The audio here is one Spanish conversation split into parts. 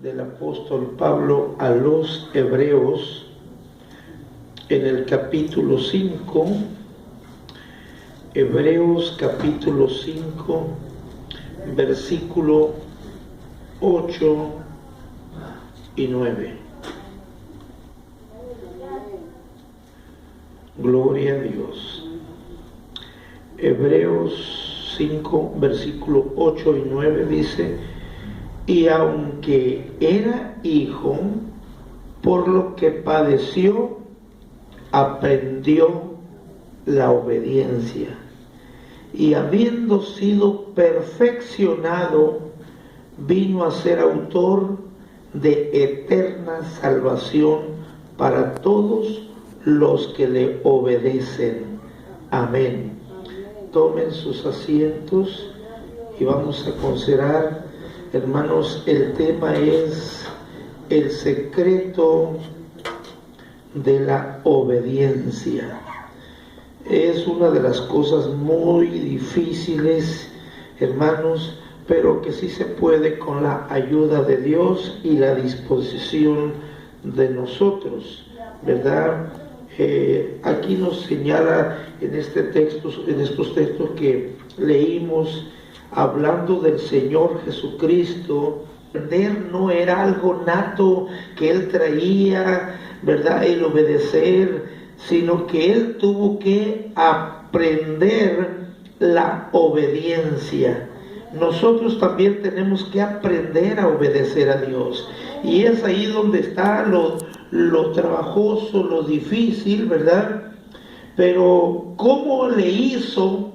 del apóstol Pablo a los Hebreos en el capítulo 5, Hebreos capítulo 5, versículo 8 y 9. Gloria a Dios. Hebreos 5, versículo 8 y 9 dice: y aunque era hijo, por lo que padeció, aprendió la obediencia. Y habiendo sido perfeccionado, vino a ser autor de eterna salvación para todos los que le obedecen. Amén. Tomen sus asientos y vamos a considerar, hermanos, el tema es el secreto de la obediencia. Es una de las cosas muy difíciles, hermanos, pero que sí se puede con la ayuda de Dios y la disposición de nosotros, ¿verdad? Aquí nos señala en este texto, en estos textos que leímos, hablando del Señor Jesucristo. Aprender no era algo nato que Él traía, ¿verdad? El obedecer, sino que Él tuvo que aprender la obediencia. Nosotros también tenemos que aprender a obedecer a Dios. Y es ahí donde está lo trabajoso, lo difícil, ¿verdad? Pero ¿cómo le hizo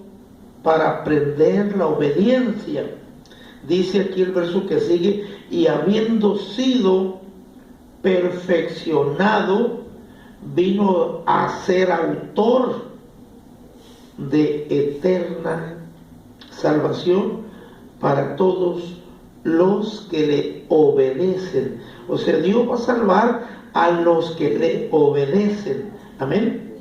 para aprender la obediencia? Dice aquí el verso que sigue: y habiendo sido perfeccionado, vino a ser autor de eterna salvación para todos los que le obedecen. O sea, Dios va a salvar a los que le obedecen. Amén.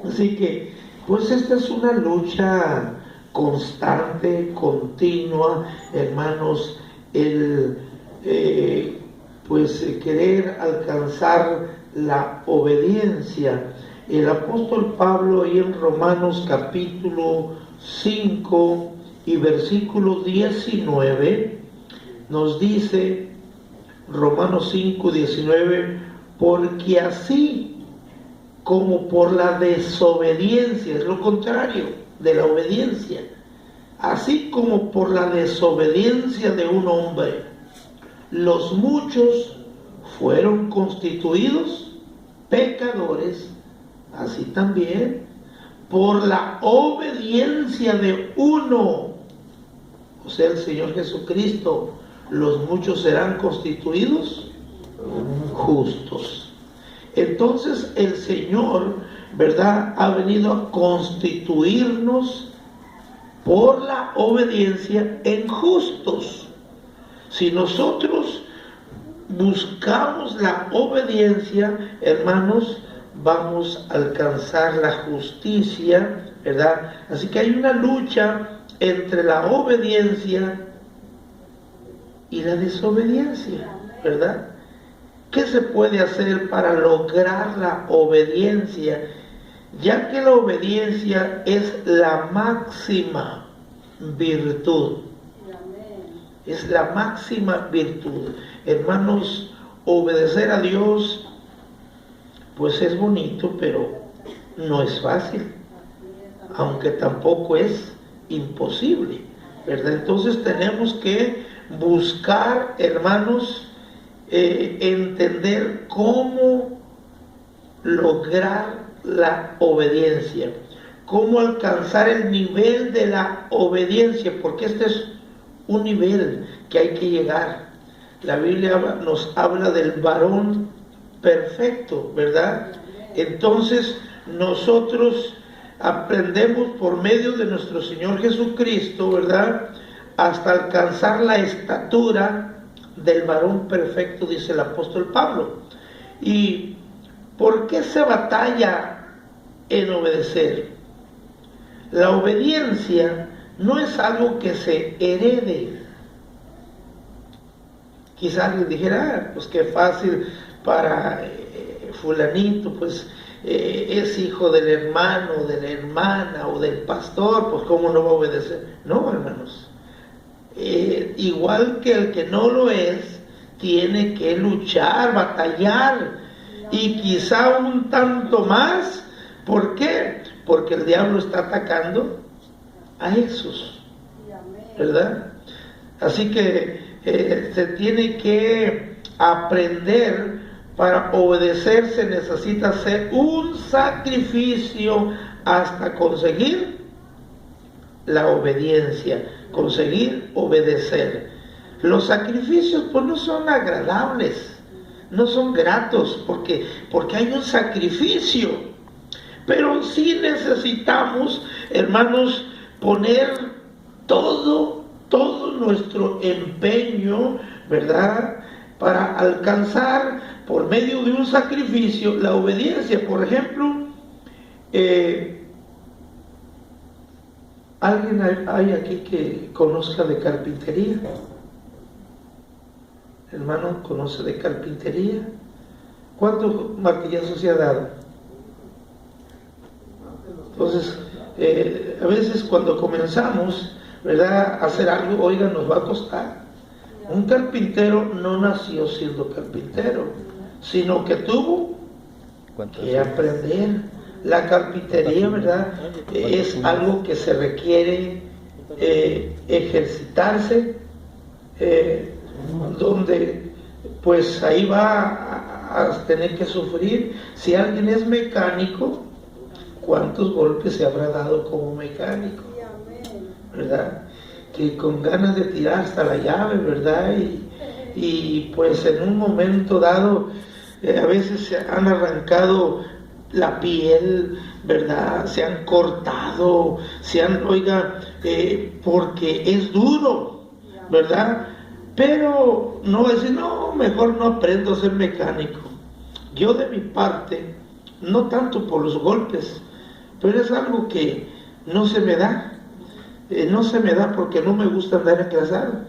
Así que, pues esta es una lucha constante, continua, hermanos, el querer alcanzar la obediencia. El apóstol Pablo, ahí en Romanos capítulo 5 y versículo 19, nos dice, Romanos 5, 19, porque así como por la desobediencia, es lo contrario de la obediencia, así como por la desobediencia de un hombre, los muchos fueron constituidos pecadores, así también por la obediencia de uno, o sea, el Señor Jesucristo, los muchos serán constituidos justos. Entonces el Señor, ¿verdad?, ha venido a constituirnos por la obediencia en justos. Si nosotros buscamos la obediencia, hermanos, vamos a alcanzar la justicia, ¿verdad? Así que hay una lucha entre la obediencia y la desobediencia, ¿verdad? ¿Qué se puede hacer para lograr la obediencia? Ya que la obediencia es la máxima virtud. Es la máxima virtud. Hermanos, obedecer a Dios, pues es bonito, pero no es fácil, aunque tampoco es imposible, ¿verdad? Entonces tenemos que buscar, hermanos, entender cómo lograr la obediencia, cómo alcanzar el nivel de la obediencia, porque este es un nivel que hay que llegar. La Biblia nos habla del varón perfecto, ¿verdad? Entonces nosotros aprendemos por medio de nuestro Señor Jesucristo, ¿verdad?, hasta alcanzar la estatura del varón perfecto, dice el apóstol Pablo. ¿Y por qué se batalla en obedecer? La obediencia no es algo que se herede. Quizá alguien dijera, pues qué fácil para fulanito, pues es hijo del hermano, de la hermana o del pastor, pues cómo no va a obedecer. No, hermanos. Igual que el que no lo es, tiene que luchar, batallar, y quizá un tanto más. ¿Por qué? Porque el diablo está atacando a esos, ¿verdad? Así que se tiene que aprender. Para obedecer se necesita hacer un sacrificio hasta conseguir la obediencia, conseguir obedecer. Los sacrificios pues no son agradables, no son gratos, porque hay un sacrificio. Pero sí necesitamos, hermanos, poner todo nuestro empeño, ¿verdad?, para alcanzar por medio de un sacrificio la obediencia. Por ejemplo, ¿alguien hay aquí que conozca de carpintería? Hermano, ¿conoce de carpintería? ¿Cuántos martillazos se ha dado? Entonces, a veces cuando comenzamos, ¿verdad?, a hacer algo, oiga, nos va a costar. Un carpintero no nació siendo carpintero, sino que tuvo que aprender. La carpintería, ¿verdad?, es algo que se requiere ejercitarse, donde pues ahí va a tener que sufrir. Si alguien es mecánico, ¿cuántos golpes se habrá dado como mecánico? ¿Verdad? Que con ganas de tirar hasta la llave, ¿verdad? Y pues en un momento dado, a veces se han arrancado la piel, ¿verdad? Se han cortado, porque es duro, ¿verdad? Pero no decir, no, mejor no aprendo a ser mecánico. Yo de mi parte, no tanto por los golpes, pero es algo que no se me da. No se me da porque no me gusta andar engrasado,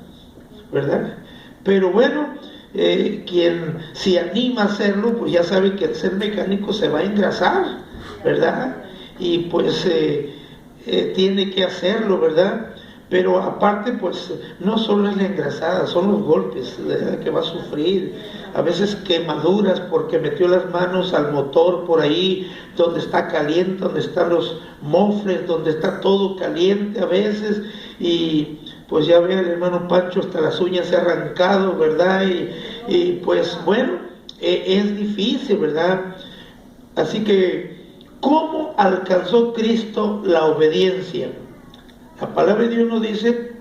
¿verdad? Pero bueno, quien se anima a hacerlo, pues ya sabe que al ser mecánico se va a engrasar, ¿verdad? Y pues tiene que hacerlo, ¿verdad? Pero aparte, pues no solo es la engrasada, son los golpes, ¿verdad?, que va a sufrir. A veces quemaduras porque metió las manos al motor por ahí, donde está caliente, donde están los mofles, donde está todo caliente a veces. Y pues ya ve el hermano Pancho, hasta las uñas se ha arrancado, ¿verdad? Y pues bueno, es difícil, ¿verdad? Así que, ¿cómo alcanzó Cristo la obediencia? La palabra de Dios nos dice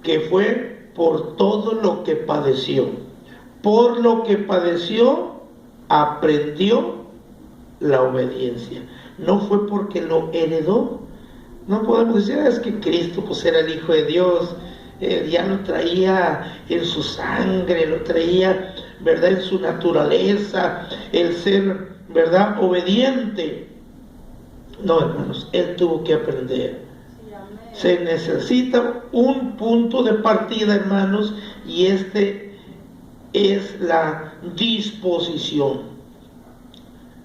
que fue por todo lo que padeció. Por lo que padeció, aprendió la obediencia. No fue porque lo heredó. No podemos decir, es que Cristo pues era el Hijo de Dios, ya lo traía en su sangre, lo traía, ¿verdad?, en su naturaleza, el ser, ¿verdad?, obediente. No, hermanos, él tuvo que aprender. Se necesita un punto de partida, hermanos, y este es la disposición.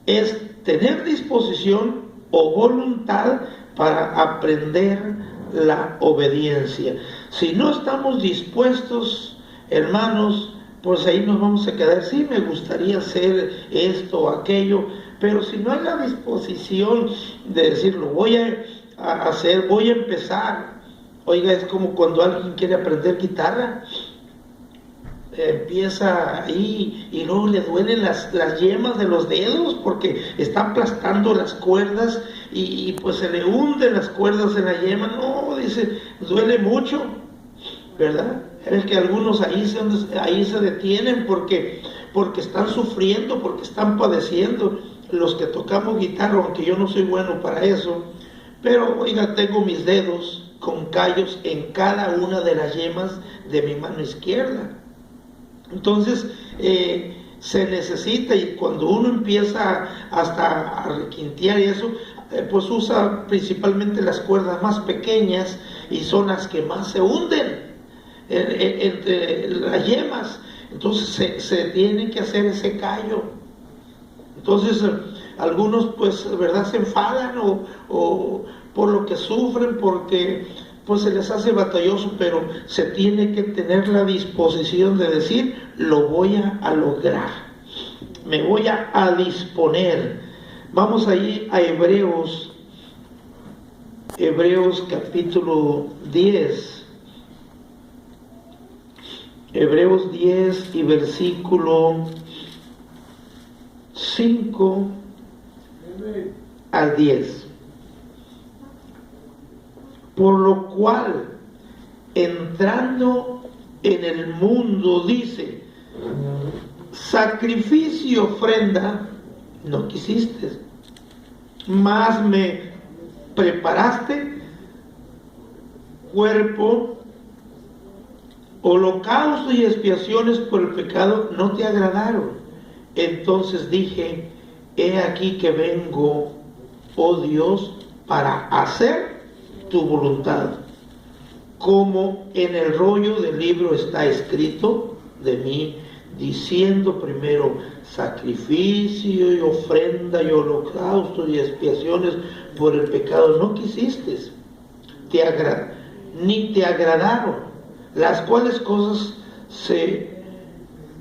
Es tener disposición o voluntad para aprender la obediencia. Si no estamos dispuestos, hermanos, pues ahí nos vamos a quedar. Sí, me gustaría hacer esto o aquello, pero si no hay la disposición de decirlo, voy a hacer, voy a empezar. Oiga, es como cuando alguien quiere aprender guitarra, empieza ahí y luego le duelen las yemas de los dedos porque está aplastando las cuerdas y pues se le hunden las cuerdas en la yema. No, dice, duele mucho, ¿verdad? Es que algunos ahí se detienen porque están sufriendo, porque están padeciendo. Los que tocamos guitarra, aunque yo no soy bueno para eso, pero oiga, tengo mis dedos con callos en cada una de las yemas de mi mano izquierda. Entonces se necesita, y cuando uno empieza hasta a requintear y eso, pues usa principalmente las cuerdas más pequeñas y son las que más se hunden. entre las yemas. Entonces se tiene que hacer ese callo. Entonces algunos pues verdad se enfadan o por lo que sufren, porque pues se les hace batalloso, pero se tiene que tener la disposición de decir, lo voy a lograr, me voy a disponer. Vamos allí a Hebreos capítulo 10. Hebreos 10 y versículo 5 al 10. Por lo cual, entrando en el mundo, dice, sacrificio y ofrenda no quisiste, mas me preparaste cuerpo. Holocausto y expiaciones por el pecado no te agradaron. Entonces dije, he aquí que vengo, oh Dios, para hacer tu voluntad. Como en el rollo del libro está escrito de mí, diciendo primero sacrificio y ofrenda y holocausto y expiaciones por el pecado no quisiste, ni te agradaron, las cuales cosas se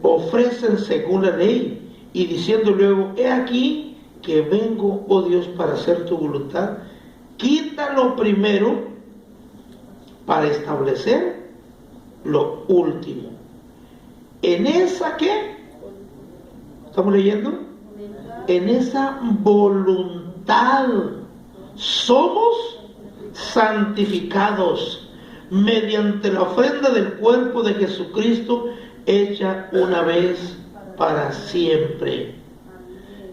ofrecen según la ley, y diciendo luego, he aquí que vengo, oh Dios, para hacer tu voluntad. Quítalo primero para establecer lo último. En esa, ¿qué? ¿Estamos leyendo? En esa voluntad somos santificados mediante la ofrenda del cuerpo de Jesucristo, hecha una vez para siempre.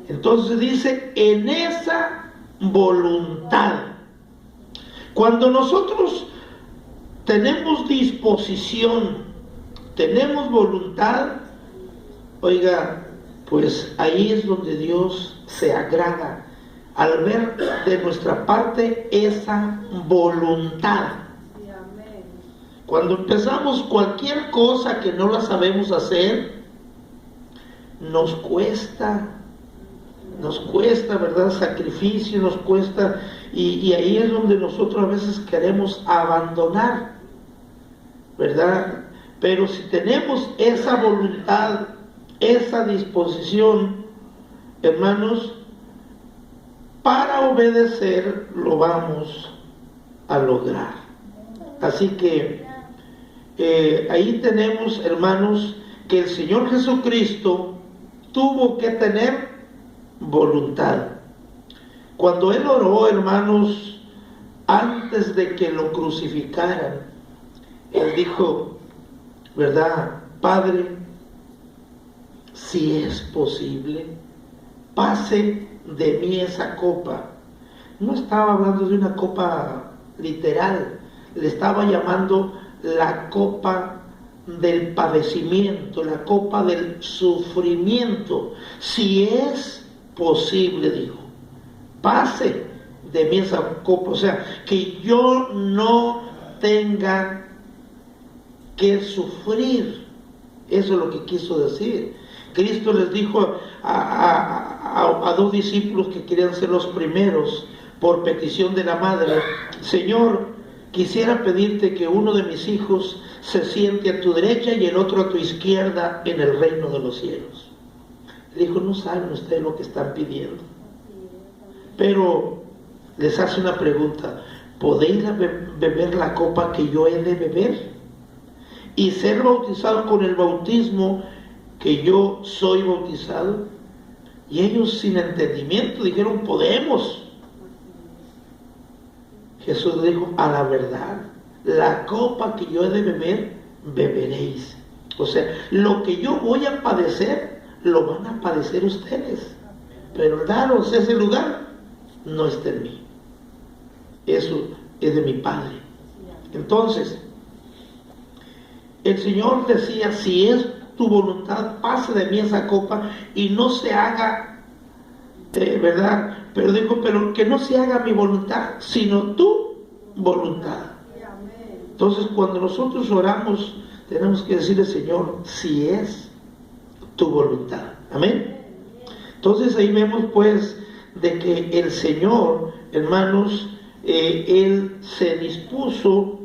Entonces dice, en esa voluntad. Cuando nosotros tenemos disposición, tenemos voluntad, oiga, pues ahí es donde Dios se agrada, al ver de nuestra parte esa voluntad. Cuando empezamos cualquier cosa que no la sabemos hacer, nos cuesta, ¿verdad? Sacrificio, nos cuesta, y ahí es donde nosotros a veces queremos abandonar, ¿verdad? Pero si tenemos esa voluntad, esa disposición, hermanos, para obedecer lo vamos a lograr. Así que ahí tenemos, hermanos, que el Señor Jesucristo tuvo que tener voluntad. Cuando Él oró, hermanos, antes de que lo crucificaran, Él dijo, ¿verdad? Padre, si es posible, pase de mí esa copa. No estaba hablando de una copa literal, le estaba llamando la copa del padecimiento, la copa del sufrimiento. Si es posible, dijo, pase de mí esa copa, o sea, que yo no tenga que sufrir. Eso es lo que quiso decir. Cristo les dijo a dos discípulos que querían ser los primeros por petición de la madre, Señor, quisiera pedirte que uno de mis hijos se siente a tu derecha y el otro a tu izquierda en el reino de los cielos. Le dijo, no saben ustedes lo que están pidiendo. Pero les hace una pregunta, ¿podéis beber la copa que yo he de beber? Y ser bautizado con el bautismo que yo soy bautizado. Y ellos sin entendimiento dijeron, podemos. Jesús dijo, a la verdad, la copa que yo he de beber, beberéis. O sea, lo que yo voy a padecer, lo van a padecer ustedes. Pero daros ese lugar, no está en mí. Eso es de mi Padre. Entonces, el Señor decía, si es tu voluntad, pase de mí esa copa y no se haga, ¿verdad? Pero dijo, pero que no se haga mi voluntad, sino tu voluntad. Entonces, cuando nosotros oramos, tenemos que decirle, Señor, si es tu voluntad. Amén. Entonces ahí vemos pues de que el Señor, hermanos, Él se dispuso,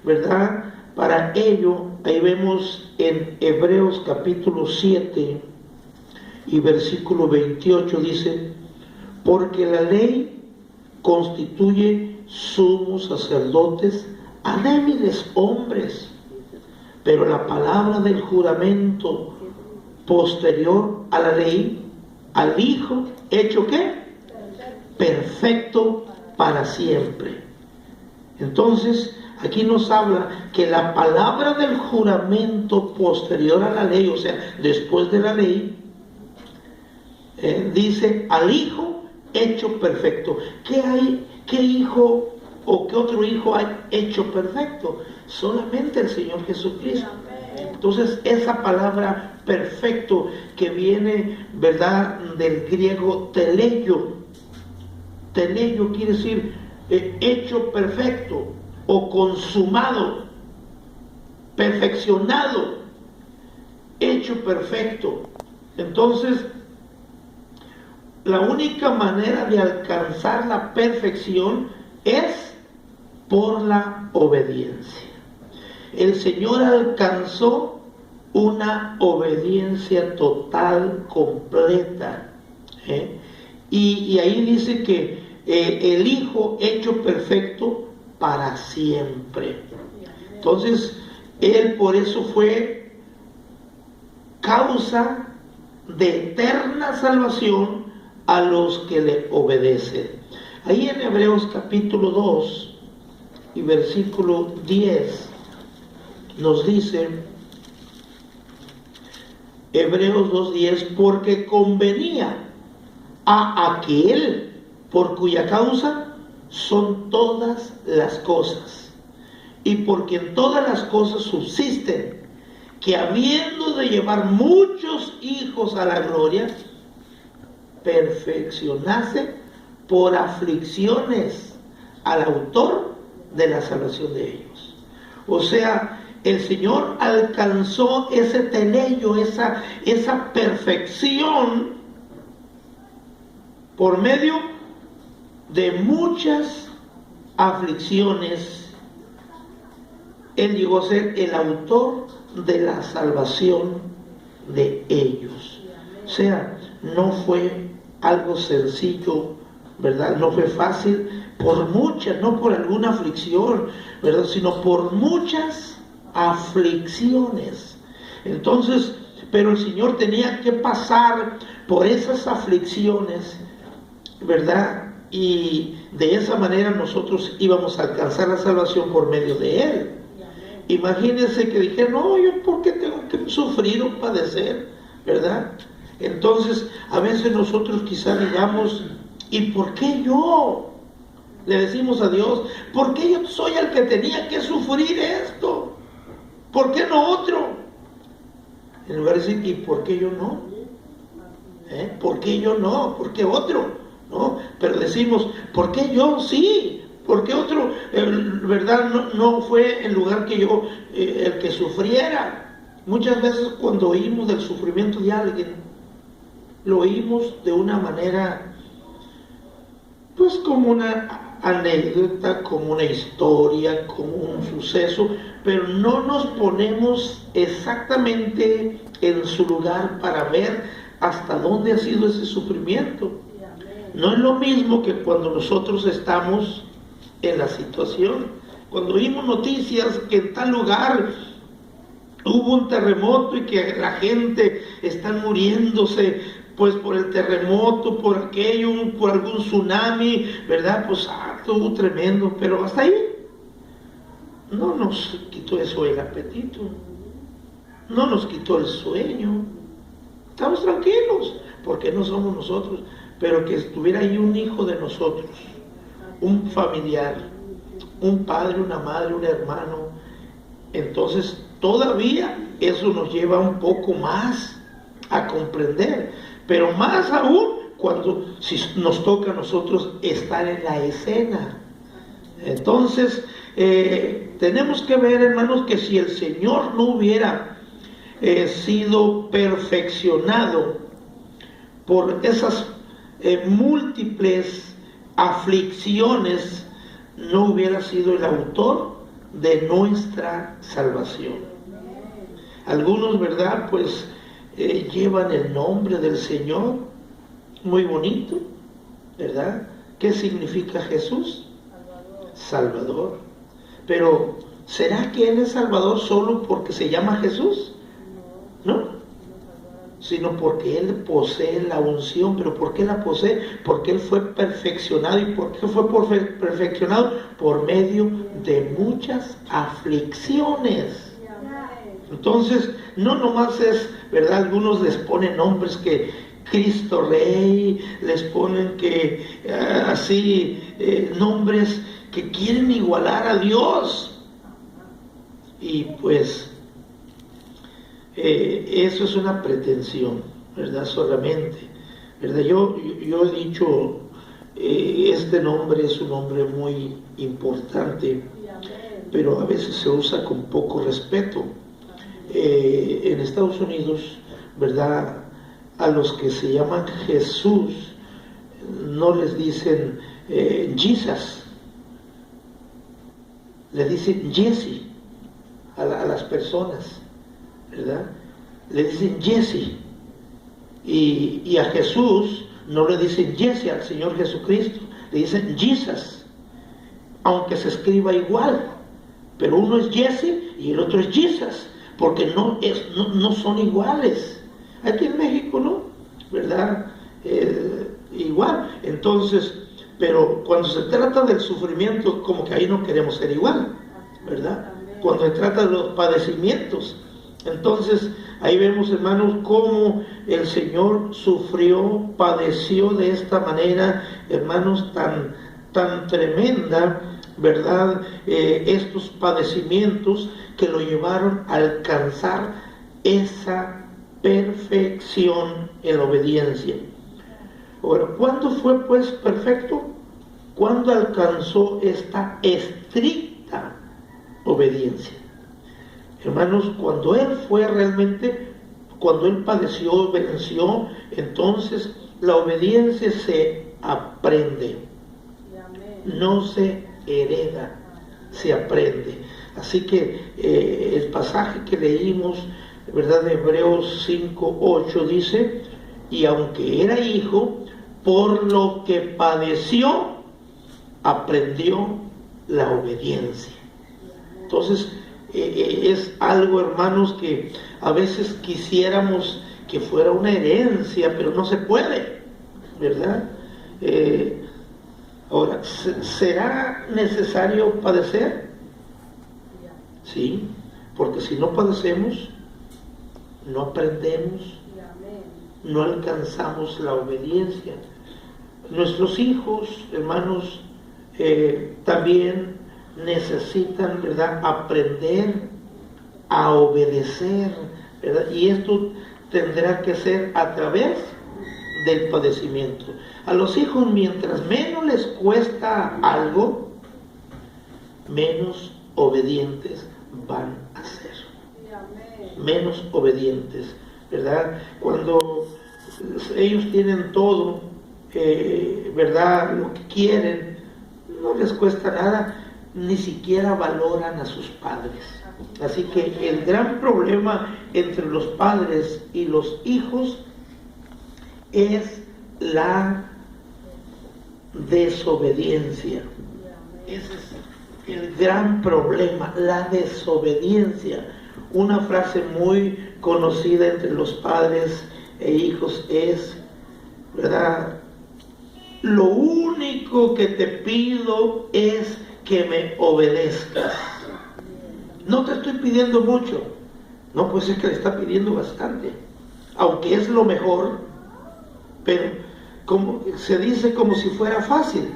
¿verdad?, para ello. Ahí vemos en Hebreos capítulo 7 y versículo 28, dice, porque la ley constituye sumos sacerdotes a débiles hombres, pero la palabra del juramento posterior a la ley, al Hijo, ¿hecho qué? Perfecto para siempre. Entonces, aquí nos habla que la palabra del juramento posterior a la ley, o sea, después de la ley, dice al Hijo hecho perfecto. ¿Qué hay? ¿Qué hijo o qué otro hijo hay hecho perfecto? Solamente el Señor Jesucristo. Entonces, esa palabra perfecto que viene, ¿verdad?, del griego teleio. Teleio quiere decir hecho perfecto o consumado, perfeccionado, hecho perfecto. Entonces, la única manera de alcanzar la perfección es por la obediencia. El Señor alcanzó una obediencia total, completa. Y ahí dice que el Hijo hecho perfecto para siempre. Entonces, Él por eso fue causa de eterna salvación a los que le obedecen. Ahí en Hebreos capítulo 2 y versículo 10 nos dice, Hebreos 2:10, porque convenía a aquel por cuya causa son todas las cosas, y porque en todas las cosas subsisten, que habiendo de llevar muchos hijos a la gloria, perfeccionase por aflicciones al autor de la salvación de ellos. O sea, el Señor alcanzó ese teleio, esa perfección por medio de muchas aflicciones. Él llegó a ser el autor de la salvación de ellos. O sea, no fue algo sencillo, ¿verdad? No fue fácil por muchas, no por alguna aflicción, ¿verdad?, sino por muchas aflicciones. Entonces, pero el Señor tenía que pasar por esas aflicciones, ¿verdad? Y de esa manera nosotros íbamos a alcanzar la salvación por medio de Él. Imagínense que dije, no, yo ¿por qué tengo que sufrir o padecer? ¿Verdad? Entonces, a veces nosotros quizá digamos, ¿y por qué yo? Le decimos a Dios, ¿por qué yo soy el que tenía que sufrir esto? ¿Por qué no otro? En lugar de decir, ¿y por qué yo no? ¿Por qué yo no? ¿Por qué otro? ¿No? Pero decimos, ¿por qué yo sí? ¿Por qué otro, verdad, no fue en lugar que yo el que sufriera? Muchas veces cuando oímos del sufrimiento de alguien, lo oímos de una manera, pues como una anécdota, como una historia, como un suceso, pero no nos ponemos exactamente en su lugar para ver hasta dónde ha sido ese sufrimiento. No es lo mismo que cuando nosotros estamos en la situación. Cuando oímos noticias que en tal lugar hubo un terremoto y que la gente está muriéndose, pues por el terremoto, por aquello, por algún tsunami, ¿verdad? Pues estuvo tremendo, pero hasta ahí no nos quitó eso el apetito, no nos quitó el sueño, estamos tranquilos, porque no somos nosotros, pero que estuviera ahí un hijo de nosotros, un familiar, un padre, una madre, un hermano, entonces todavía eso nos lleva un poco más a comprender, pero más aún cuando si nos toca a nosotros estar en la escena. Entonces tenemos que ver, hermanos, que si el Señor no hubiera sido perfeccionado por esas múltiples aflicciones, no hubiera sido el autor de nuestra salvación. Algunos, ¿verdad?, pues llevan el nombre del Señor, muy bonito, ¿verdad? ¿Qué significa Jesús? Salvador. Pero, ¿será que Él es Salvador solo porque se llama Jesús? No, sino porque Él posee la unción. ¿Pero por qué la posee? Porque Él fue perfeccionado. ¿Y por qué fue perfeccionado? Por medio de muchas aflicciones. Entonces, no nomás es, ¿verdad? Algunos les ponen nombres que Cristo Rey, les ponen que nombres que quieren igualar a Dios. Y pues eso es una pretensión, ¿verdad? Solamente, ¿verdad? Yo he dicho, este nombre es un nombre muy importante, pero a veces se usa con poco respeto. En Estados Unidos, ¿verdad?, a los que se llaman Jesús no les dicen Jesus, le dicen Jesse a las personas, ¿verdad? Le dicen Jesse. Y a Jesús no le dicen Jesse, al Señor Jesucristo, le dicen Jesus, aunque se escriba igual, pero uno es Jesse y el otro es Jesus, porque no son iguales. Aquí en México, ¿no? ¿Verdad? Igual. Entonces, pero cuando se trata del sufrimiento, como que ahí no queremos ser igual, ¿verdad? Cuando se trata de los padecimientos, entonces ahí vemos, hermanos, cómo el Señor sufrió, padeció de esta manera, hermanos, tan tremenda, ¿verdad? Estos padecimientos que lo llevaron a alcanzar esa perfección en la obediencia. Ahora, ¿cuándo fue pues perfecto? Cuando alcanzó esta estricta obediencia. Hermanos, cuando Él fue realmente, cuando Él padeció, venció, entonces la obediencia se aprende, no se hereda, se aprende. Así que el pasaje que leímos, ¿verdad?, de Hebreos 5:8 dice: y aunque era hijo, por lo que padeció, aprendió la obediencia. Entonces, es algo, hermanos, que a veces quisiéramos que fuera una herencia, pero no se puede, ¿verdad? Ahora, ¿será necesario padecer? Sí, porque si no padecemos, no aprendemos, no alcanzamos la obediencia. Nuestros hijos, hermanos, también necesitan, ¿verdad?, aprender a obedecer, ¿verdad? Y esto tendrá que ser a través del padecimiento. A los hijos, mientras menos les cuesta algo, menos obedientes van a ser. Menos obedientes, ¿verdad? Cuando ellos tienen todo, ¿verdad?, lo que quieren, no les cuesta nada, ni siquiera valoran a sus padres. Así que el gran problema entre los padres y los hijos es la desobediencia. Ese es el gran problema, la desobediencia. Una frase muy conocida entre los padres e hijos es, ¿verdad?, lo único que te pido es que me obedezcas. No te estoy pidiendo mucho. No, pues es que le está pidiendo bastante, aunque es lo mejor, pero como se dice como si fuera fácil.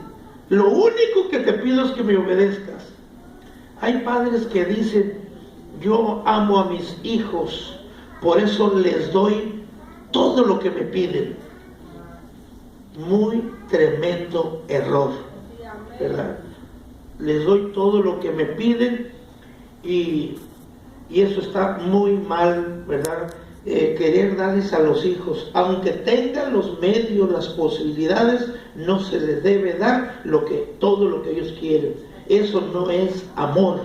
Lo único que te pido es que me obedezcas. Hay padres que dicen: yo amo a mis hijos, por eso les doy todo lo que me piden. Muy tremendo error, ¿verdad? Les doy todo lo que me piden y eso está muy mal, ¿verdad? Querer darles a los hijos, aunque tengan los medios, las posibilidades, no se les debe dar todo lo que ellos quieren. Eso no es amor.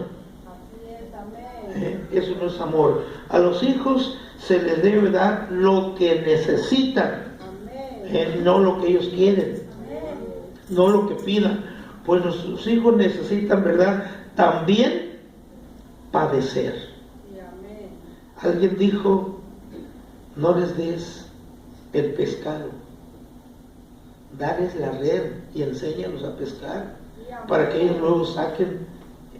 Eso no es amor. A los hijos se les debe dar lo que necesitan, no lo que ellos quieren, no lo que pidan. Pues nuestros hijos necesitan, ¿verdad?, también padecer. Alguien dijo: no les des el pescado, dales la red y enséñalos a pescar para que ellos luego saquen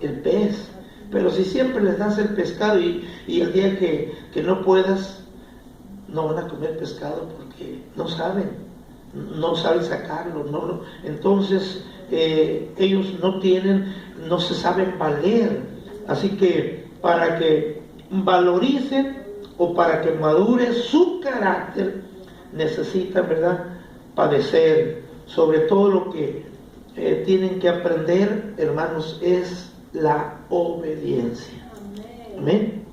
el pez. Pero si siempre les das el pescado y el día que no puedas, no van a comer pescado porque no saben sacarlo, no. Entonces ellos no se saben valer. Así que para que valoricen o para que madure su carácter, necesitan, ¿verdad?, padecer. Sobre todo lo que tienen que aprender, hermanos, es la obediencia. Amén.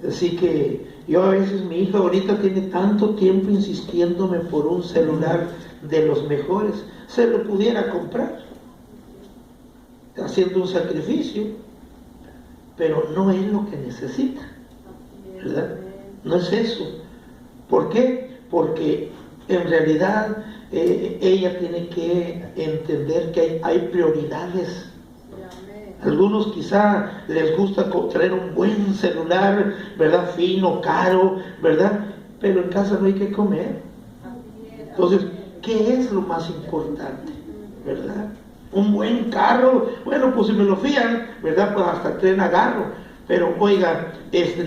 Así que yo a veces, mi hija ahorita tiene tanto tiempo insistiéndome por un celular de los mejores, se lo pudiera comprar, haciendo un sacrificio, pero no es lo que necesita, ¿verdad? No es eso. ¿Por qué? Porque en realidad ella tiene que entender que hay prioridades. Algunos quizá les gusta traer un buen celular, ¿verdad?, fino, caro, ¿verdad?, pero en casa no hay que comer. Entonces, ¿qué es lo más importante? ¿Verdad? Un buen carro, bueno, pues si me lo fían, ¿verdad?, pues hasta tren agarro. Pero oiga,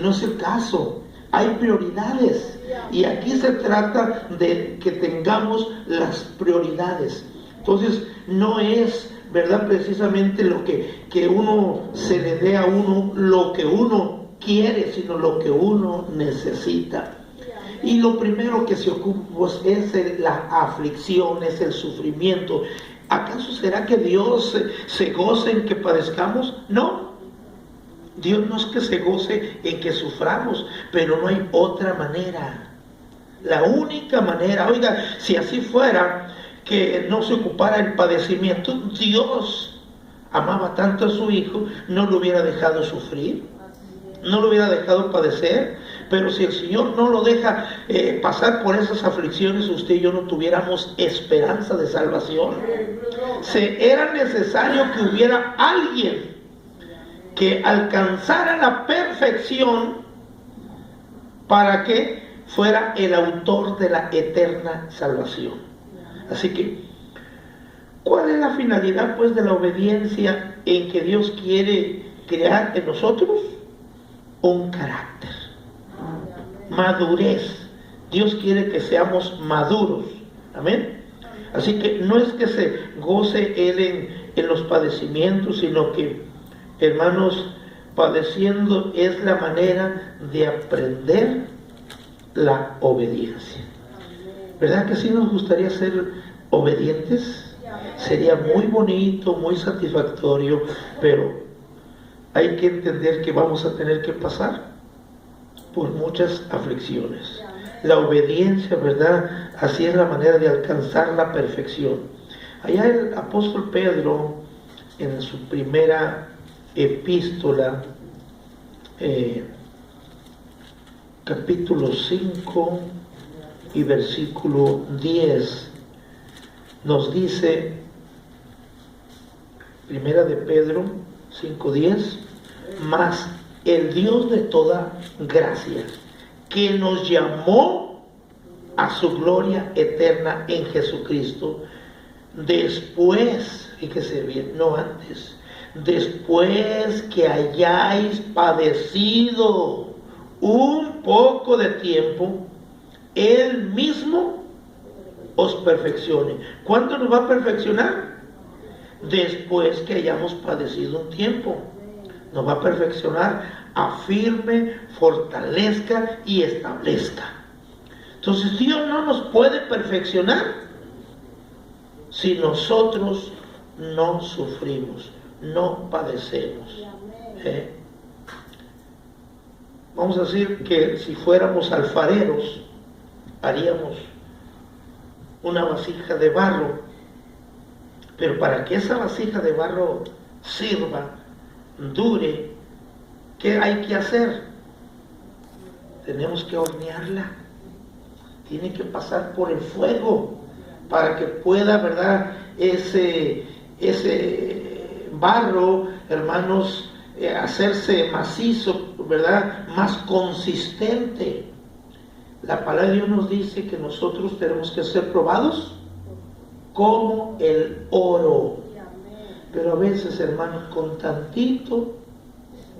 no es el caso. Hay prioridades. Y aquí se trata de que tengamos las prioridades. Entonces, no es, ¿verdad?, precisamente lo que uno se le dé a uno lo que uno quiere, sino lo que uno necesita. Y lo primero que se ocupa, pues, es la aflicción, es el sufrimiento. ¿Acaso será que Dios se goce en que padezcamos? No. Dios no es que se goce en que suframos, pero no hay otra manera. La única manera, oiga, si así fuera, que no se ocupara el padecimiento, Dios amaba tanto a su Hijo, no lo hubiera dejado sufrir, no lo hubiera dejado padecer. Pero si el Señor no lo deja pasar por esas aflicciones, usted y yo no tuviéramos esperanza de salvación. Era necesario que hubiera alguien que alcanzara la perfección para que fuera el autor de la eterna salvación. Así que, ¿cuál es la finalidad, pues, de la obediencia en que Dios quiere crear en nosotros? Un carácter, madurez. Dios quiere que seamos maduros. Amén. Así que no es que se goce Él en los padecimientos, sino que, hermanos, padeciendo es la manera de aprender la obediencia. ¿Verdad que sí nos gustaría ser obedientes? Sería muy bonito, muy satisfactorio, pero hay que entender que vamos a tener que pasar por muchas aflicciones. La obediencia, ¿verdad?, así es la manera de alcanzar la perfección. Allá el apóstol Pedro, en su primera epístola, capítulo 5 y versículo 10, nos dice, primera de Pedro 5:10, mas el Dios de toda gracia, que nos llamó a su gloria eterna en Jesucristo, después, fíjese bien, no antes, después que hayáis padecido un poco de tiempo, Él mismo os perfeccione. ¿Cuándo nos va a perfeccionar? Después que hayamos padecido un tiempo. Nos va a perfeccionar, afirme, fortalezca y establezca. Entonces Dios no nos puede perfeccionar si nosotros no sufrimos, no padecemos. vamos a decir que si fuéramos alfareros, haríamos una vasija de barro, pero para que esa vasija de barro sirva, dure, ¿qué hay que hacer? Tenemos que hornearla, tiene que pasar por el fuego para que pueda, ¿verdad?, ese barro, hermanos, hacerse macizo, ¿verdad?, más consistente. La palabra de Dios nos dice que nosotros tenemos que ser probados como el oro. Pero a veces, hermanos, con tantito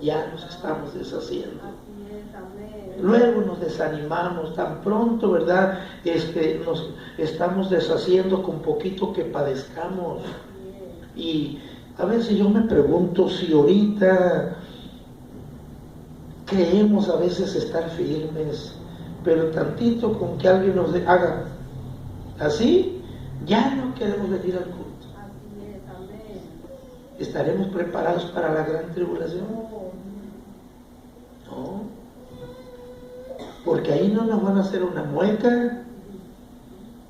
ya nos estamos deshaciendo. Luego nos desanimamos, tan pronto, ¿verdad?, nos estamos deshaciendo con poquito que padezcamos. Y a veces yo me pregunto si ahorita creemos a veces estar firmes, pero tantito con que alguien nos haga así, ya no queremos venir al culto. ¿Estaremos preparados para la gran tribulación? No. Porque ahí no nos van a hacer una mueca,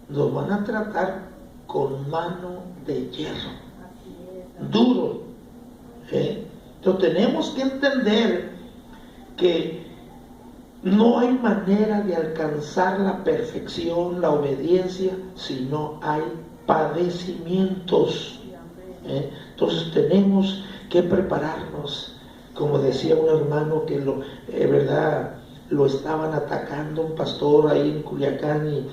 nos van a tratar con mano de hierro, duro. Entonces tenemos que entender que no hay manera de alcanzar la perfección, la obediencia, si no hay padecimientos. Entonces tenemos que prepararnos. Como decía un hermano que ¿verdad?, lo estaban atacando, un pastor ahí en Culiacán, y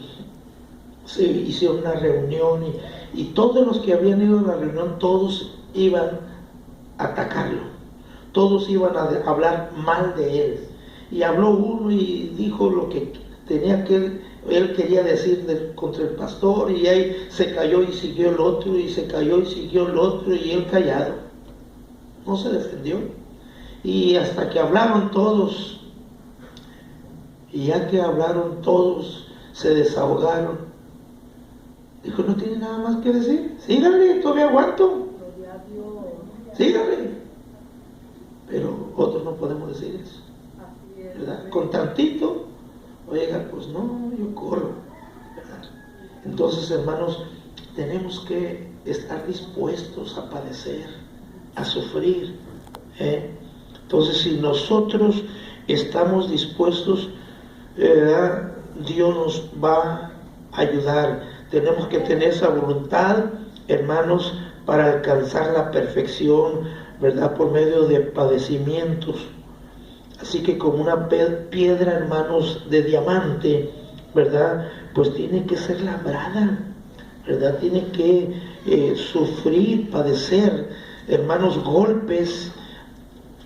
se hizo una reunión y todos los que habían ido a la reunión, todos iban a atacarlo, todos iban a hablar mal de él. Y habló uno y dijo lo que tenía que él quería decir contra el pastor, y ahí se cayó y siguió el otro, y se cayó y siguió el otro, y él callado, no se defendió. Y hasta que hablaron todos, y ya que hablaron todos, se desahogaron, dijo: no tiene nada más que decir, síganle, todavía aguanto, síganle. Pero otros no podemos decir eso, ¿verdad? Con tantito, oiga, pues no, yo corro, ¿verdad? Entonces, hermanos, tenemos que estar dispuestos a padecer, a sufrir. Entonces, si nosotros estamos dispuestos, ¿verdad?, Dios nos va a ayudar. Tenemos que tener esa voluntad, hermanos, para alcanzar la perfección, ¿verdad?, por medio de padecimientos. Así que como una piedra, hermanos, de diamante, ¿verdad?, pues tiene que ser labrada, ¿verdad? Tiene que sufrir, padecer, hermanos, golpes,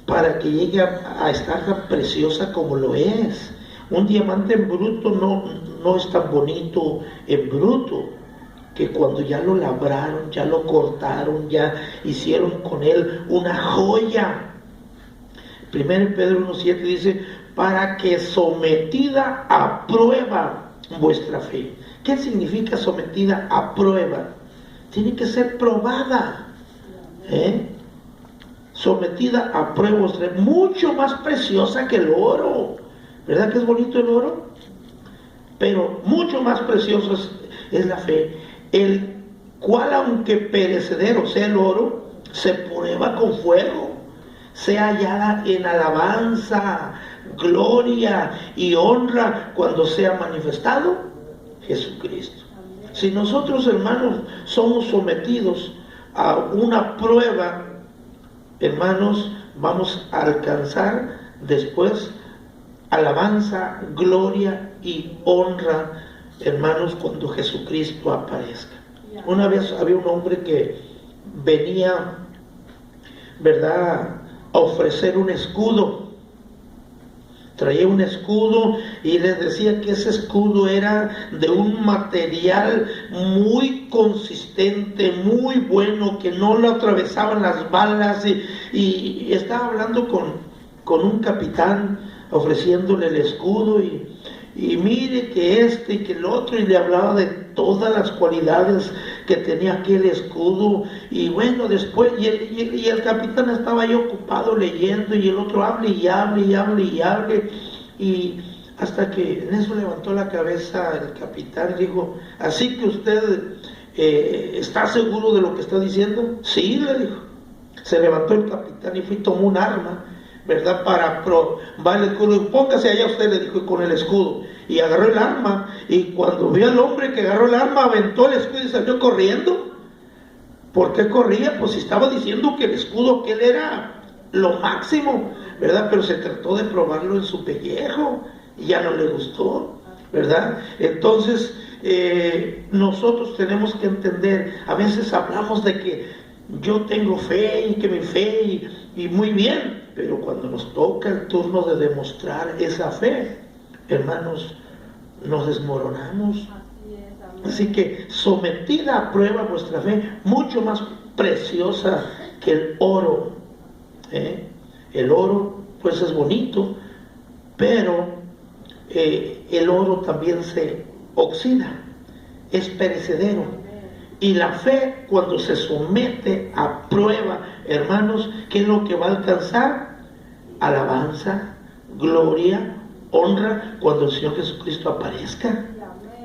para que llegue a estar tan preciosa como lo es. Un diamante en bruto no es tan bonito en bruto, que cuando ya lo labraron, ya lo cortaron, ya hicieron con él una joya. 1 Pedro 1:7 dice: para que sometida a prueba vuestra fe. ¿Qué significa sometida a prueba? Tiene que ser probada, sometida a prueba vuestra fe, mucho más preciosa que el oro. ¿Verdad que es bonito el oro? Pero mucho más precioso es la fe, el cual, aunque perecedero sea el oro, se prueba con fuego, sea hallada en alabanza, gloria y honra cuando sea manifestado Jesucristo. Si nosotros, hermanos, somos sometidos a una prueba, hermanos, vamos a alcanzar después alabanza, gloria y honra, hermanos, cuando Jesucristo aparezca. Una vez había un hombre que venía, ¿verdad?, a ofrecer un escudo. Traía un escudo y les decía que ese escudo era de un material muy consistente, muy bueno, que no lo atravesaban las balas, y estaba hablando con un capitán, ofreciéndole el escudo, y y mire que este y que el otro, y le hablaba de todas las cualidades que tenía aquel escudo. Y bueno, después, y el capitán estaba ahí ocupado leyendo, y el otro hable y hable y hable y hable, y hasta que en eso levantó la cabeza el capitán y dijo: así que usted ¿está seguro de lo que está diciendo? Sí, le dijo. Se levantó el capitán y fue y tomó un arma, ¿verdad? Para probar el escudo. Póngase allá usted, le dijo, con el escudo. Y agarró el arma, y cuando vio al hombre que agarró el arma, aventó el escudo y salió corriendo. ¿Por qué corría? Pues estaba diciendo que el escudo aquel era lo máximo, ¿verdad? Pero se trató de probarlo en su pellejo y ya no le gustó, ¿verdad? Entonces, nosotros tenemos que entender, a veces hablamos de que yo tengo fe y que mi fe, y muy bien, pero cuando nos toca el turno de demostrar esa fe, hermanos, nos desmoronamos. Así que sometida a prueba vuestra fe, mucho más preciosa que el oro. El oro pues es bonito, pero el oro también se oxida, es perecedero. Y la fe, cuando se somete a prueba, hermanos, ¿qué es lo que va a alcanzar? Alabanza, gloria, honra, cuando el Señor Jesucristo aparezca,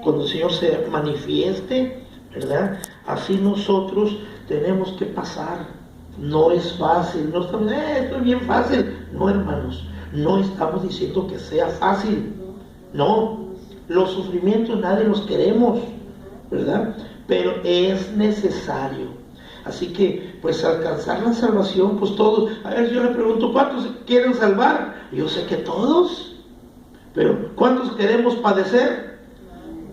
cuando el Señor se manifieste, ¿verdad? Así nosotros tenemos que pasar. No es fácil, no estamos, esto es bien fácil. No, hermanos, no estamos diciendo que sea fácil. No, los sufrimientos nadie los queremos, ¿verdad? Pero es necesario. Así que, pues, alcanzar la salvación, pues todos. A ver, yo le pregunto, ¿cuántos quieren salvar? Yo sé que todos, pero ¿cuántos queremos padecer?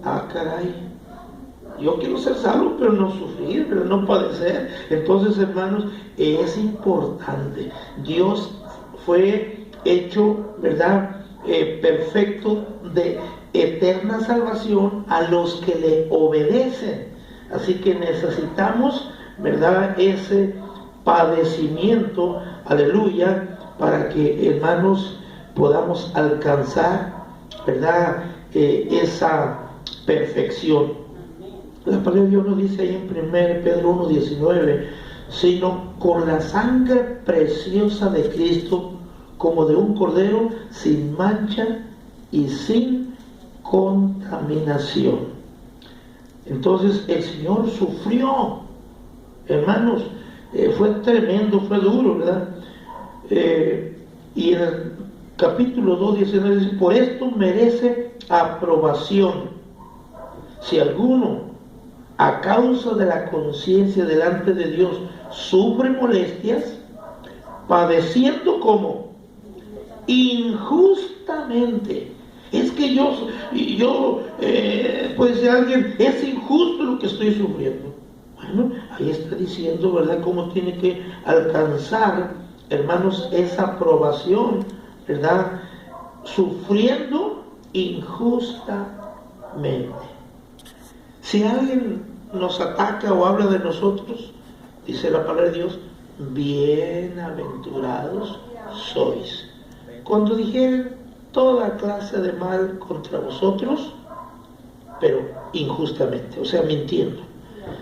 Ah, caray, yo quiero ser salvo, pero no sufrir, pero no padecer. Entonces, hermanos, es importante. Dios fue hecho, ¿verdad?, perfecto, de eterna salvación a los que le obedecen. Así que necesitamos, ¿verdad?, ese padecimiento, aleluya, para que, hermanos, podamos alcanzar, ¿verdad?, esa perfección. La palabra de Dios nos dice ahí en 1 Pedro 1:19, sino con la sangre preciosa de Cristo, como de un cordero, sin mancha y sin contaminación. Entonces el Señor sufrió, hermanos, fue tremendo, fue duro, ¿verdad? Y en el capítulo 2:19 dice: por esto merece aprobación si alguno, a causa de la conciencia delante de Dios, sufre molestias, padeciendo como injustamente. Es que puede ser alguien, es injusto lo que estoy sufriendo. Bueno, ahí está diciendo, ¿verdad?, cómo tiene que alcanzar, hermanos, esa aprobación, ¿verdad?, sufriendo injustamente. Si alguien nos ataca o habla de nosotros, dice la palabra de Dios: bienaventurados sois cuando dijeren toda clase de mal contra vosotros, pero injustamente, o sea, mintiendo.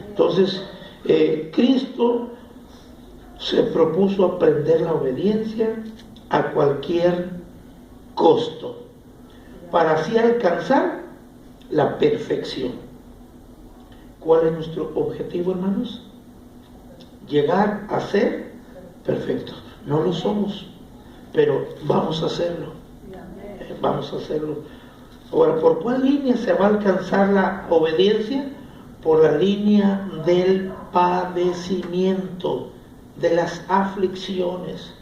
Entonces, Cristo se propuso aprender la obediencia a cualquier costo, para así alcanzar la perfección. ¿Cuál es nuestro objetivo, hermanos? Llegar a ser perfectos. No lo somos, pero vamos a hacerlo. Vamos a hacerlo. Ahora, ¿por cuál línea se va a alcanzar la obediencia? Por la línea del padecimiento, de las aflicciones.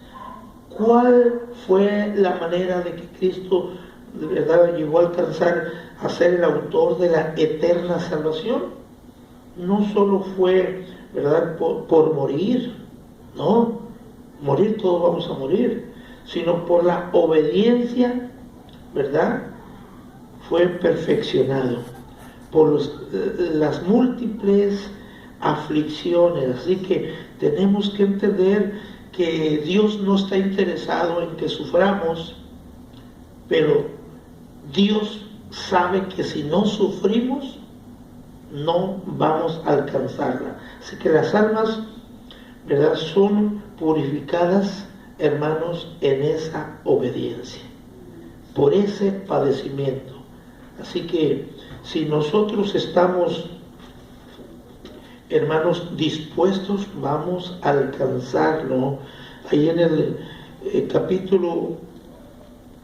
¿Cuál fue la manera de que Cristo, de verdad, llegó a alcanzar a ser el autor de la eterna salvación? No solo fue, ¿verdad?, por morir, no, morir todos vamos a morir, sino por la obediencia, ¿verdad?, fue perfeccionado por las múltiples aflicciones. Así que tenemos que entender que Dios no está interesado en que suframos, pero Dios sabe que si no sufrimos, no vamos a alcanzarla. Así que las almas, ¿verdad?, son purificadas, hermanos, en esa obediencia, por ese padecimiento. Así que si nosotros estamos, hermanos, dispuestos, vamos a alcanzarlo. Ahí en el capítulo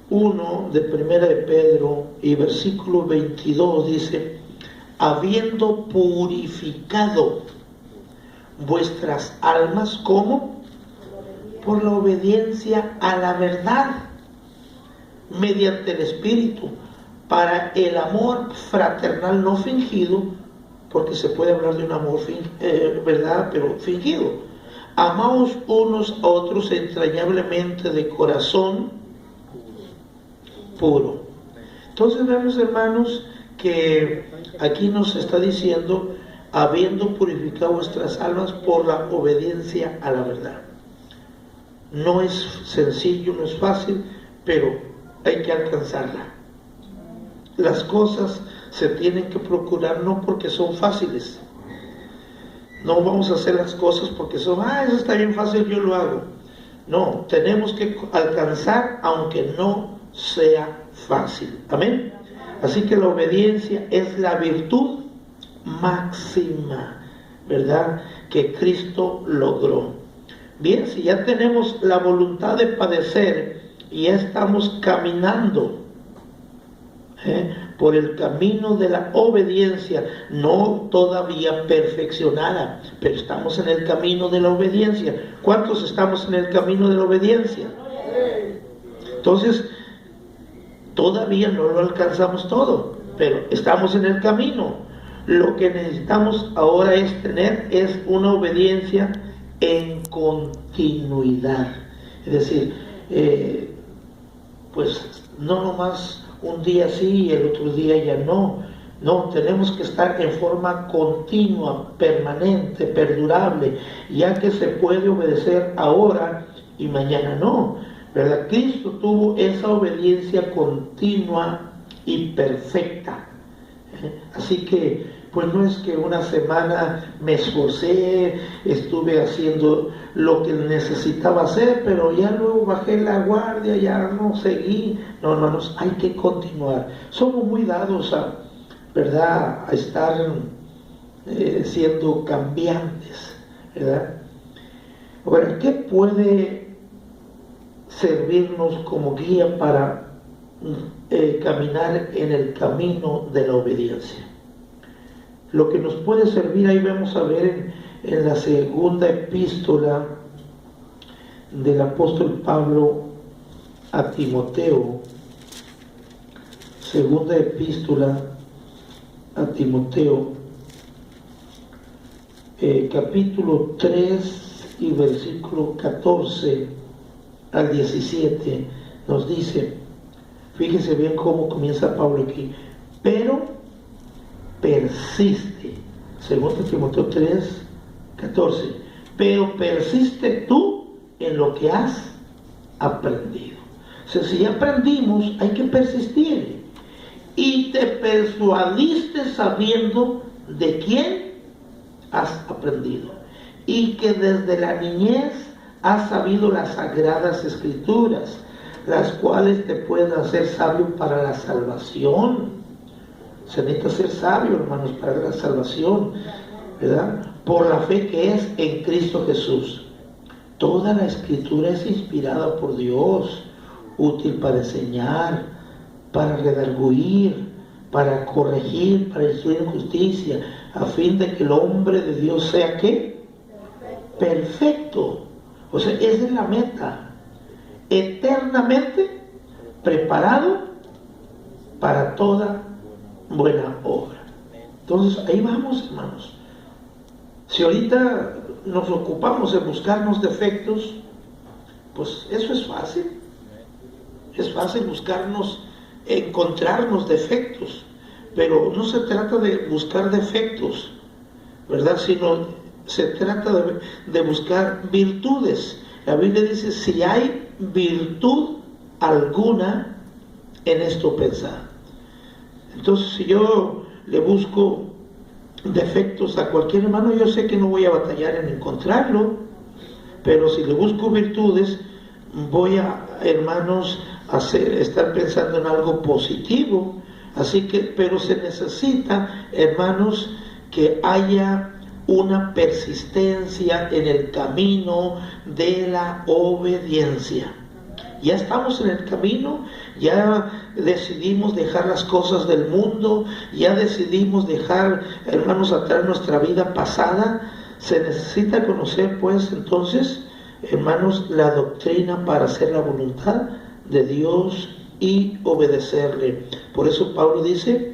1 de Primera de Pedro y versículo 22 dice: habiendo purificado vuestras almas, ¿cómo? Por la obediencia a la verdad, mediante el Espíritu, para el amor fraternal no fingido, porque se puede hablar de un amor verdad, pero fingido. Amaos unos a otros entrañablemente de corazón puro. Entonces vemos, hermanos, que aquí nos está diciendo: habiendo purificado vuestras almas por la obediencia a la verdad. No es sencillo, no es fácil, pero hay que alcanzarla. Las cosas se tienen que procurar no porque son fáciles. No vamos a hacer las cosas porque son, eso está bien fácil, yo lo hago. No, tenemos que alcanzar aunque no sea fácil. Amén. Así que la obediencia es la virtud máxima, ¿verdad?, que Cristo logró. Bien, si ya tenemos la voluntad de padecer y ya estamos caminando por el camino de la obediencia, no todavía perfeccionada, pero estamos en el camino de la obediencia. ¿Cuántos estamos en el camino de la obediencia? Entonces, todavía no lo alcanzamos todo, pero estamos en el camino. Lo que necesitamos ahora es una obediencia en continuidad. Es decir, pues no nomás un día sí y el otro día ya no. No, tenemos que estar en forma continua, permanente, perdurable, ya que se puede obedecer ahora y mañana no, ¿verdad? Cristo tuvo esa obediencia continua y perfecta. Así que, pues no es que una semana me esforcé, estuve haciendo lo que necesitaba hacer, pero ya luego bajé la guardia, ya no seguí. No, hermanos, hay que continuar. Somos muy dados ¿verdad?, a estar siendo cambiantes, ¿verdad? Ahora, ¿qué puede servirnos como guía para caminar en el camino de la obediencia? Lo que nos puede servir, ahí vamos a ver en la segunda epístola del apóstol Pablo a Timoteo, segunda epístola a Timoteo, capítulo 3 y versículo 14 al 17, nos dice, fíjense bien cómo comienza Pablo aquí: pero persiste, segundo Timoteo 3, 14, pero persiste tú en lo que has aprendido. O sea, si ya aprendimos, hay que persistir. Y te persuadiste sabiendo de quién has aprendido, y que desde la niñez has sabido las sagradas escrituras, las cuales te pueden hacer sabio para la salvación. Se necesita ser sabio, hermanos, para la salvación, ¿verdad?, por la fe que es en Cristo Jesús. Toda la escritura es inspirada por Dios, útil para enseñar, para redarguir, para corregir, para instruir en justicia, a fin de que el hombre de Dios sea, ¿qué? Perfecto. O sea, esa es la meta. Eternamente preparado para toda buena obra. Entonces, ahí vamos, hermanos. Si ahorita nos ocupamos en buscarnos defectos, pues eso es fácil. Es fácil encontrarnos defectos, pero no se trata de buscar defectos, ¿verdad?, sino se trata de buscar virtudes. La Biblia dice: si hay virtud alguna, en esto pensar. Entonces, si yo le busco defectos a cualquier hermano, yo sé que no voy a batallar en encontrarlo, pero si le busco virtudes, voy a, hermanos, estar pensando en algo positivo. Así que, pero se necesita, hermanos, que haya una persistencia en el camino de la obediencia. Ya estamos en el camino, ya decidimos dejar las cosas del mundo, ya decidimos dejar, hermanos, atrás nuestra vida pasada. Se necesita conocer, pues, entonces, hermanos, la doctrina para hacer la voluntad de Dios y obedecerle. Por eso Pablo dice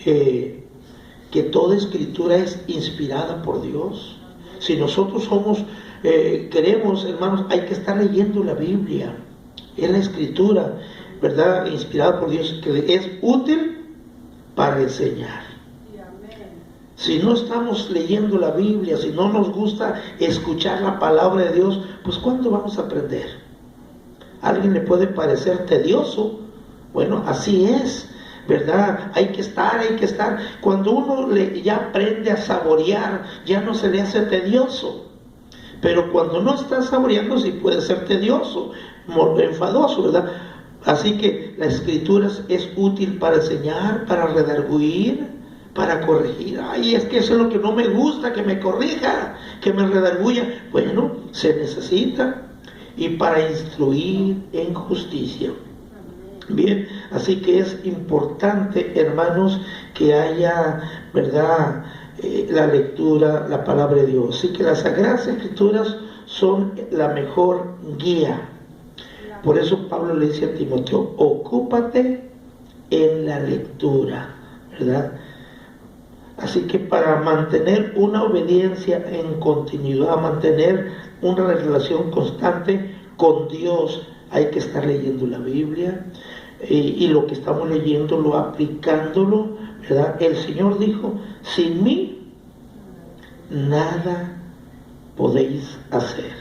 que toda escritura es inspirada por Dios. Si nosotros queremos, hermanos, hay que estar leyendo la Biblia. Es la escritura, ¿verdad?, inspirada por Dios, que es útil para enseñar. Si no estamos leyendo la Biblia, si no nos gusta escuchar la palabra de Dios, pues ¿cuándo vamos a aprender? ¿A alguien le puede parecer tedioso? Bueno, así es, ¿verdad? Hay que estar. Cuando uno ya aprende a saborear, ya no se le hace tedioso. Pero cuando no está saboreando, sí puede ser tedioso, enfadoso, ¿verdad? Así que la escritura es útil para enseñar, para redarguir, para corregir. Ay, es que eso es lo que no me gusta, que me corrija, que me redarguya. Bueno, se necesita. Y para instruir en justicia. Bien, así que es importante, hermanos, que haya, ¿verdad?, la lectura, la palabra de Dios. Así que las Sagradas Escrituras son la mejor guía. Por eso Pablo le dice a Timoteo, ocúpate en la lectura, ¿verdad? Así que para mantener una obediencia en continuidad, mantener una relación constante con Dios, hay que estar leyendo la Biblia y lo que estamos leyendo, aplicándolo, ¿verdad? El Señor dijo, sin mí nada podéis hacer.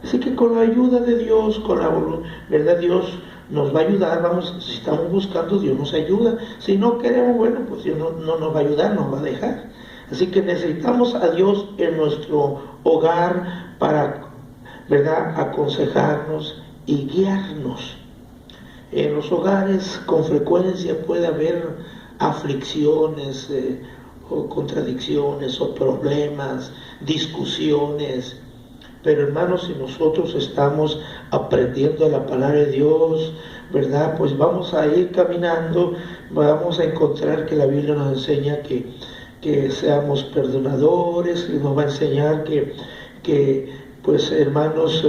Así que con la ayuda de Dios, con la voluntad, ¿verdad?, Dios nos va a ayudar. Si estamos buscando, Dios nos ayuda. Si no queremos, bueno, pues Dios no nos va a ayudar, nos va a dejar. Así que necesitamos a Dios en nuestro hogar para, ¿verdad?, aconsejarnos y guiarnos. En los hogares con frecuencia puede haber aflicciones, o contradicciones, o problemas, discusiones. Pero hermanos, si nosotros estamos aprendiendo la palabra de Dios, ¿verdad?, pues vamos a ir caminando, vamos a encontrar que la Biblia nos enseña que seamos perdonadores, y nos va a enseñar que pues hermanos,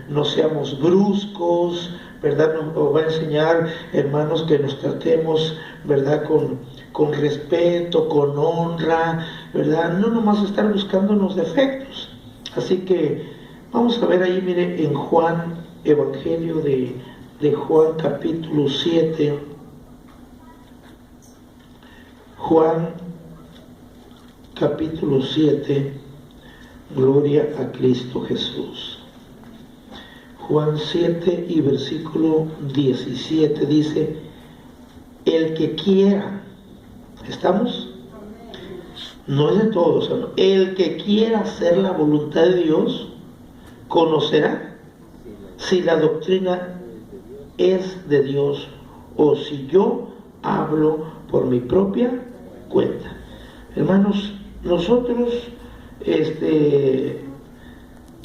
no seamos bruscos, ¿verdad? Nos va a enseñar, hermanos, que nos tratemos, ¿verdad?, con respeto, con honra, ¿verdad? No nomás estar buscando los defectos. Así que vamos a ver ahí, mire, en Juan, Evangelio de Juan, capítulo 7. Juan, capítulo 7, gloria a Cristo Jesús. Juan 7 y versículo 17 dice, el que quiera, ¿estamos? No es de todos, el que quiera hacer la voluntad de Dios, conocerá si la doctrina es de Dios o si yo hablo por mi propia cuenta. Hermanos, nosotros,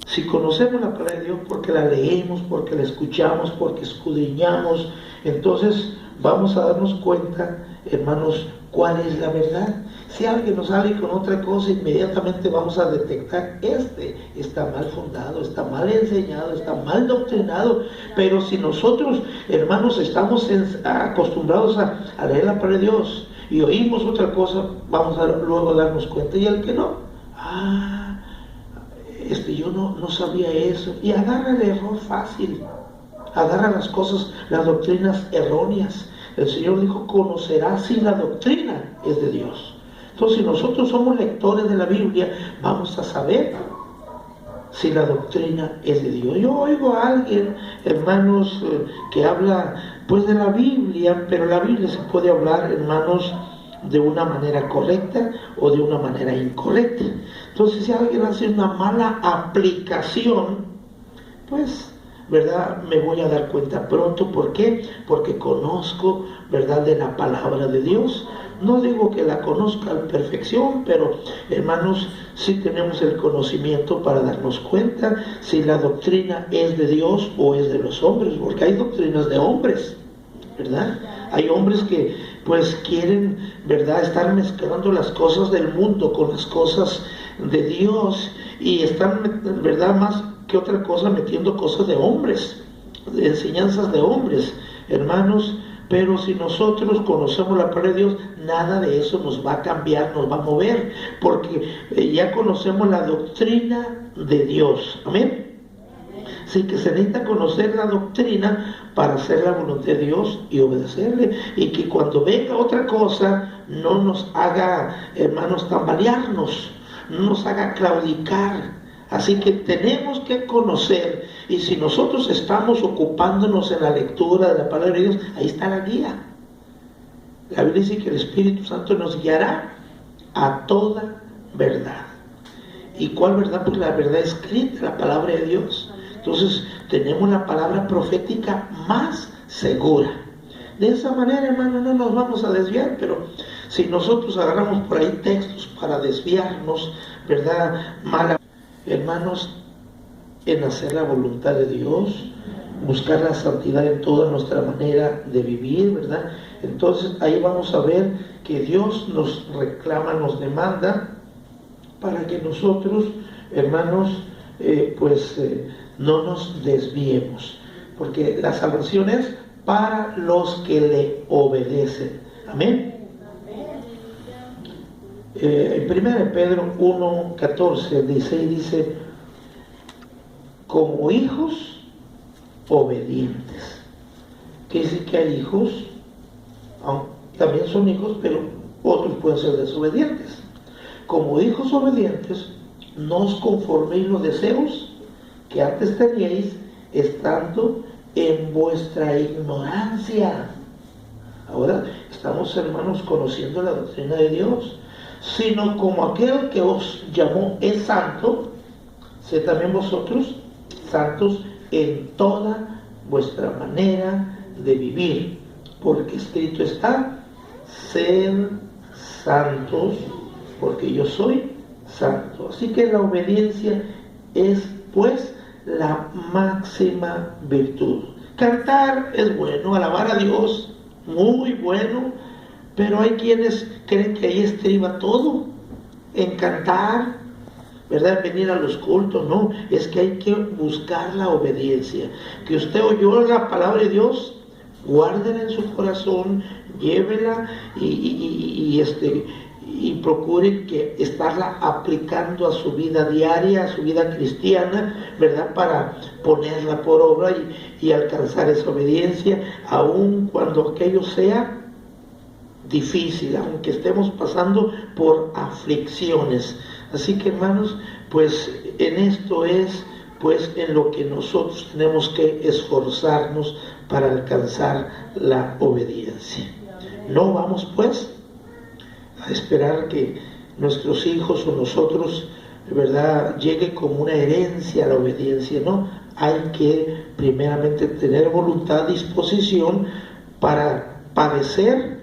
si conocemos la palabra de Dios porque la leemos, porque la escuchamos, porque escudriñamos, entonces vamos a darnos cuenta, hermanos, cuál es la verdad. Si alguien nos sale con otra cosa, inmediatamente vamos a detectar, está mal fundado, está mal enseñado, está mal doctrinado. Pero si nosotros, hermanos, estamos acostumbrados a leer la palabra de Dios y oímos otra cosa, vamos a luego darnos cuenta. Y el que no, yo no sabía eso. Y agarra el error fácil, agarra las cosas, las doctrinas erróneas. El Señor dijo, conocerá si la doctrina es de Dios. Entonces, si nosotros somos lectores de la Biblia, vamos a saber si la doctrina es de Dios. Yo oigo a alguien, hermanos, que habla pues de la Biblia, pero la Biblia se puede hablar, hermanos, de una manera correcta o de una manera incorrecta. Entonces, si alguien hace una mala aplicación, pues, ¿verdad? Me voy a dar cuenta pronto. ¿Por qué? Porque conozco, ¿verdad?, de la palabra de Dios. No digo que la conozca a la perfección, pero, hermanos, sí tenemos el conocimiento para darnos cuenta si la doctrina es de Dios o es de los hombres, porque hay doctrinas de hombres, ¿verdad? Hay hombres que pues quieren, ¿verdad?, estar mezclando las cosas del mundo con las cosas de Dios, y están, ¿verdad?, más que otra cosa metiendo cosas de hombres, de enseñanzas de hombres, hermanos. Pero si nosotros conocemos la palabra de Dios, nada de eso nos va a cambiar, nos va a mover, porque ya conocemos la doctrina de Dios. Amén. Así que se necesita conocer la doctrina para hacer la voluntad de Dios y obedecerle, y que cuando venga otra cosa no nos haga, hermanos, tambalearnos, no nos haga claudicar. Así que tenemos que conocer, y si nosotros estamos ocupándonos en la lectura de la palabra de Dios, ahí está la guía. La Biblia dice que el Espíritu Santo nos guiará a toda verdad. ¿Y cuál verdad? Pues la verdad escrita, la palabra de Dios. Entonces tenemos la palabra profética más segura. De esa manera, hermano, no nos vamos a desviar, pero si nosotros agarramos por ahí textos para desviarnos, ¿verdad?, hermanos, en hacer la voluntad de Dios, buscar la santidad en toda nuestra manera de vivir, ¿verdad? Entonces ahí vamos a ver que Dios nos reclama, nos demanda para que nosotros, hermanos, no nos desviemos, porque la salvación es para los que le obedecen. Amén. En 1 Pedro 1:14 dice, como hijos obedientes. Quiere decir que hay hijos, también son hijos, pero otros pueden ser desobedientes. Como hijos obedientes, no os conforméis los deseos que antes teníais, estando en vuestra ignorancia. Ahora estamos, hermanos, conociendo la doctrina de Dios, sino como aquel que os llamó es santo, sed también vosotros santos en toda vuestra manera de vivir, porque escrito está, sed santos, porque yo soy santo. Así que la obediencia es, pues, la máxima virtud. Cantar es bueno, alabar a Dios, muy bueno, pero hay quienes creen que ahí estriba todo, en cantar, ¿verdad?, venir a los cultos. No, es que hay que buscar la obediencia. Que usted oyó la palabra de Dios, guárdela en su corazón, llévela y procure que estarla aplicando a su vida diaria, a su vida cristiana, ¿verdad?, para ponerla por obra y alcanzar esa obediencia, aun cuando aquello sea difícil, aunque estemos pasando por aflicciones. Así que, hermanos, pues en esto es, pues, en lo que nosotros tenemos que esforzarnos para alcanzar la obediencia. No vamos, pues, a esperar que nuestros hijos o nosotros, ¿verdad?, llegue como una herencia a la obediencia. No, hay que primeramente tener voluntad, disposición para padecer